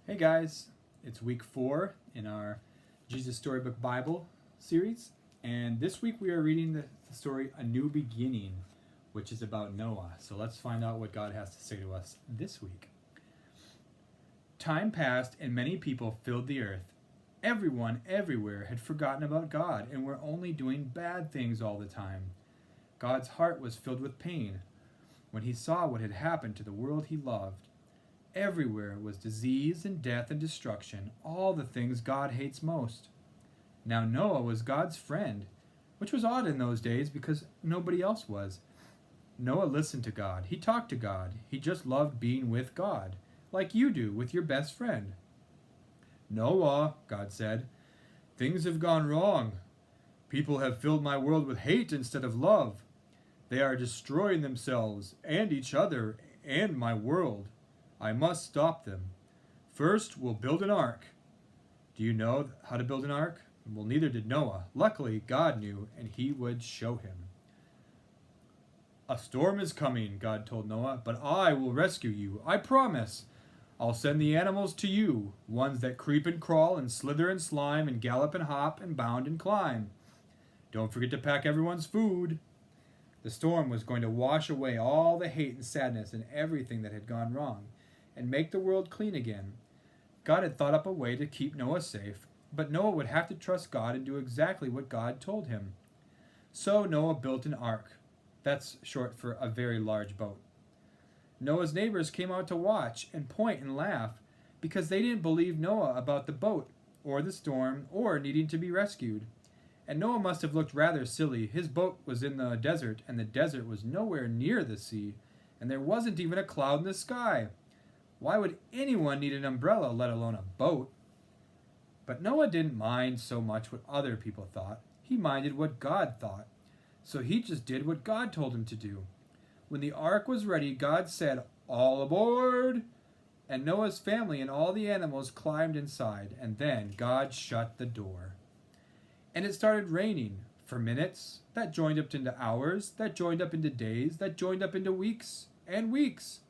Hey guys, it's week 4 in our Jesus Storybook Bible series, and this week we are reading the story A New Beginning, which is about Noah. So let's find out what God has to say to us this week. Time passed and many people filled the earth. Everyone everywhere had forgotten about God and were only doing bad things all the time. God's heart was filled with pain when he saw what had happened to the world he loved. Everywhere was disease and death and destruction, all the things God hates most. Now Noah was God's friend, which was odd in those days because nobody else was. Noah listened to God. He talked to God. He just loved being with God, like you do with your best friend. Noah, God said, things have gone wrong. People have filled my world with hate instead of love. They are destroying themselves and each other and my world. I must stop them. First, we'll build an ark. Do you know how to build an ark? Well, neither did Noah. Luckily, God knew, and he would show him. A storm is coming, God told Noah, but I will rescue you. I promise. I'll send the animals to you, ones that creep and crawl and slither and slime and gallop and hop and bound and climb. Don't forget to pack everyone's food. The storm was going to wash away all the hate and sadness and everything that had gone wrong, and make the world clean again. God had thought up a way to keep Noah safe, but Noah would have to trust God and do exactly what God told him. So Noah built an ark. That's short for a very large boat. Noah's neighbors came out to watch and point and laugh because they didn't believe Noah about the boat or the storm or needing to be rescued. And Noah must have looked rather silly. His boat was in the desert, and the desert was nowhere near the sea, and there wasn't even a cloud in the sky. Why would anyone need an umbrella, let alone a boat? But Noah didn't mind so much what other people thought. He minded what God thought. So he just did what God told him to do. When the ark was ready, God said, "All aboard!" And Noah's family and all the animals climbed inside, and then God shut the door. And it started raining for minutes, that joined up into hours, that joined up into days, that joined up into weeks and weeks.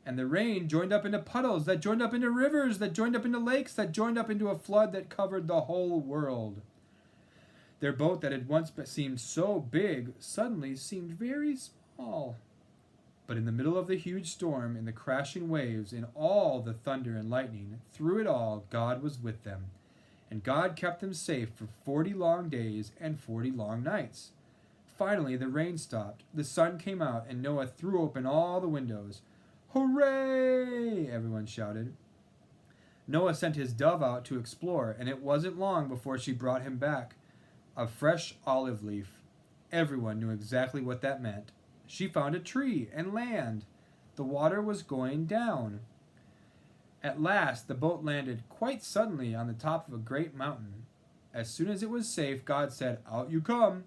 And the rain joined up into puddles, that joined up into rivers, that joined up into lakes, that joined up into a flood that covered the whole world. Their boat that had once seemed so big suddenly seemed very small. But in the middle of the huge storm, in the crashing waves, in all the thunder and lightning, through it all, God was with them. And God kept them safe for 40 long days and 40 long nights. Finally, the rain stopped, the sun came out, and Noah threw open all the windows. "Hooray!" everyone shouted. Noah sent his dove out to explore, and it wasn't long before she brought him back a fresh olive leaf. Everyone knew exactly what that meant. She found a tree and land. The water was going down. At last, the boat landed quite suddenly on the top of a great mountain. As soon as it was safe, God said, "Out you come."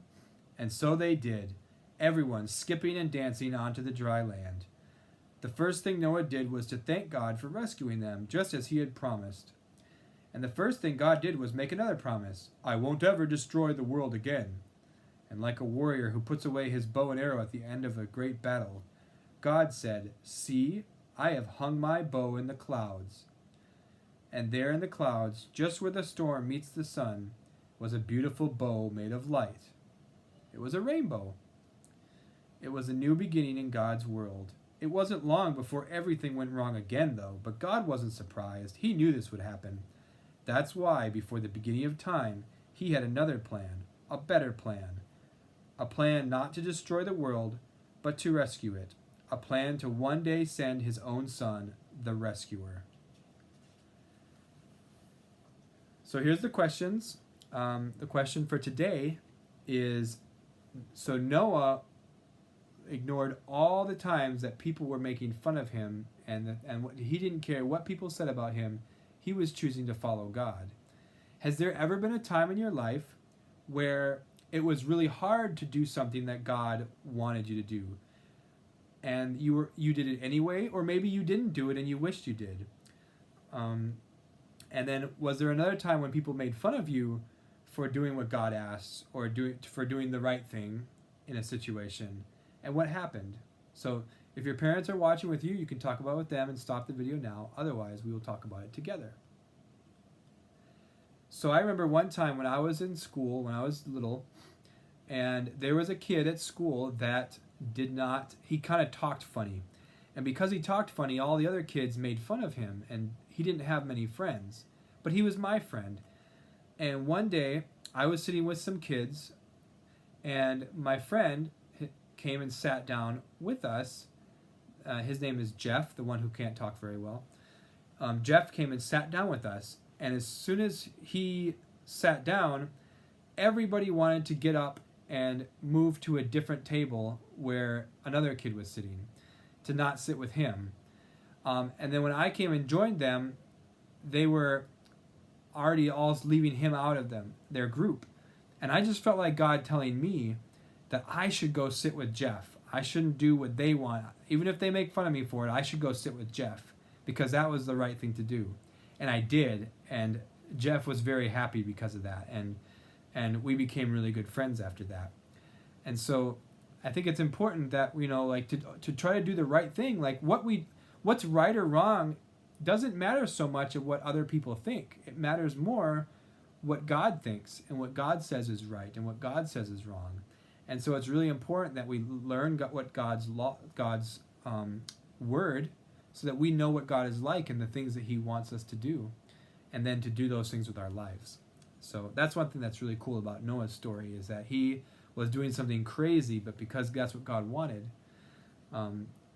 And so they did, everyone skipping and dancing onto the dry land. The first thing Noah did was to thank God for rescuing them, just as he had promised. And the first thing God did was make another promise: "I won't ever destroy the world again." And like a warrior who puts away his bow and arrow at the end of a great battle, God said, "See, I have hung my bow in the clouds." And there in the clouds, just where the storm meets the sun, was a beautiful bow made of light. It was a rainbow. It was a new beginning in God's world. It wasn't long before everything went wrong again, though, but God wasn't surprised. He knew this would happen. That's why, before the beginning of time, he had another plan, a better plan. A plan not to destroy the world, but to rescue it. A plan to one day send his own son, the rescuer. So here's the questions. The question for today is, so Noah ignored all the times that people were making fun of him, and he didn't care what people said about him. He was choosing to follow God. Has there ever been a time in your life where it was really hard to do something that God wanted you to do, and you did it anyway, or maybe you didn't do it and you wished you did? And then was there another time when people made fun of you for doing what God asks, or for doing the right thing in a situation? And what happened? So If your parents are watching with you, you can talk about it with them and stop the video now. Otherwise, we will talk about it together. So I remember one time when I was in school, when I was little, and there was a kid at school that he kind of talked funny. And because he talked funny, all the other kids made fun of him, and he didn't have many friends. But he was my friend. And one day, I was sitting with some kids, and my friend came and sat down with us. His name is Jeff, the one who can't talk very well. Jeff came and sat down with us, and as soon as he sat down, everybody wanted to get up and move to a different table where another kid was sitting, to not sit with him. And then when I came and joined them, they were already all leaving him out of their group. And I just felt like God telling me that I should go sit with Jeff. I shouldn't do what they want. Even if they make fun of me for it, I should go sit with Jeff, because that was the right thing to do. And I did, and Jeff was very happy because of that. And we became really good friends after that. And so I think it's important that, like to try to do the right thing. Like what's right or wrong doesn't matter so much of what other people think. It matters more what God thinks and what God says is right and what God says is wrong. And so it's really important that we learn what God's word, so that we know what God is like and the things that he wants us to do, and then to do those things with our lives. So that's one thing that's really cool about Noah's story, is that he was doing something crazy, but because that's what God wanted,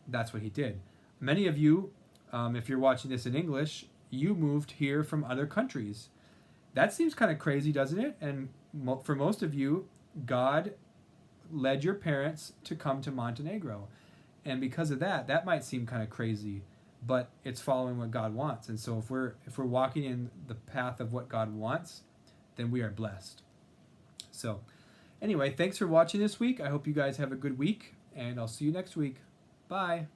that's what he did. Many of you, if you're watching this in English, you moved here from other countries. That seems kind of crazy, doesn't it? And for most of you, God led your parents to come to Montenegro. And because of that, that might seem kind of crazy, but it's following what God wants. And so if we're walking in the path of what God wants, then we are blessed. So anyway, thanks for watching this week. I hope you guys have a good week, and I'll see you next week. Bye.